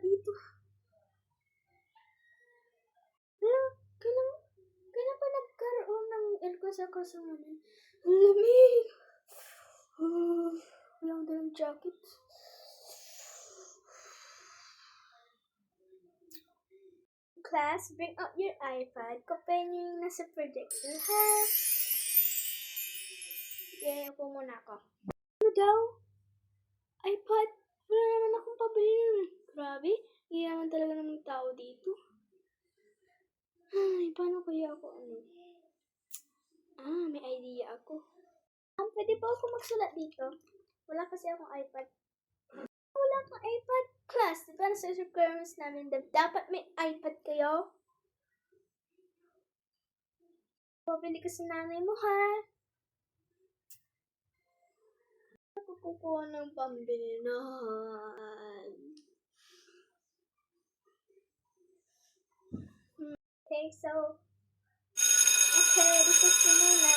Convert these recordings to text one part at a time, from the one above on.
dito. Wala, kailan pa nagkaroon ng aircon sa classroom namin? Ang lamig! Walang dalang jacket. Class, bring out your iPad. Kopyahin nyo yung nasa projector, ha? Sige, upo muna ako. Ano daw? iPad? Wala naman akong pabili nun. Grabe, iyaman talaga ng mga tao dito. Ay, paano kaya ako may idea ako. Pwede ba ako magsulat dito? Wala kasi akong iPad. Wala akong iPad. Class, diba nasa requirements namin dapat may iPad kayo? Pabili ka sa nanay mo, ha? Ako kukuha ng pambilihan. Okay, so, this is muna.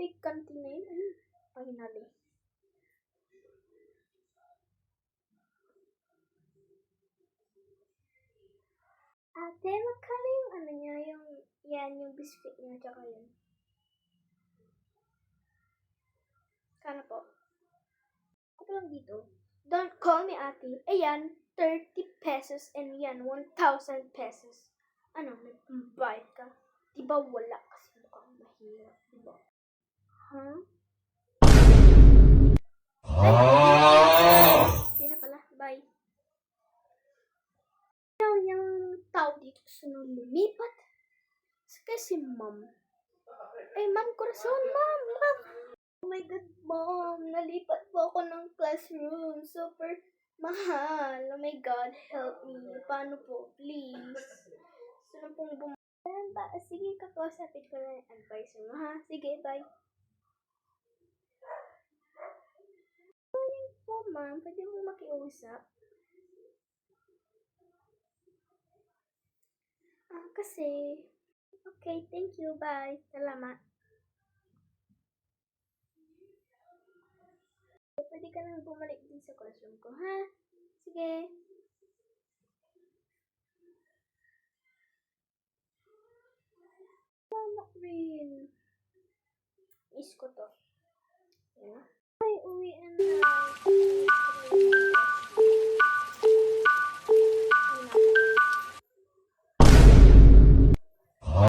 Big canteen na yun. Finally. Ate, magkano yung niya, yung biscuit niya, tsaka yun. Kano po? Ako lang dito. Don't call me ate. Ayan, 30 pesos and yan, 1,000 pesos. Ano, nag-bayad ka? Diba wala kasi mukhang mahirap, diba? Huh? Hindi na pala, bye. Yung tao dito gusto nung lumipat. Kasi ma'am. Ay, ma'am, corazon, ma'am. Oh my God, mom. Nalipat po ako ng classroom. Super mahal. Oh my God, help me. Paano po? Please. Gusto na pong bumalik. Sige, kakausapin ko na yung advisor mo, ha? Sige, bye. Morning po, ma'am. Pwede mo makiusap? Kasi. Okay, thank you. Bye. Salamat. Pwede ka nang bumalik din sa classroom ko, ha? Sige. Not real. Miss ko to. Yeah. Ay, uwi na.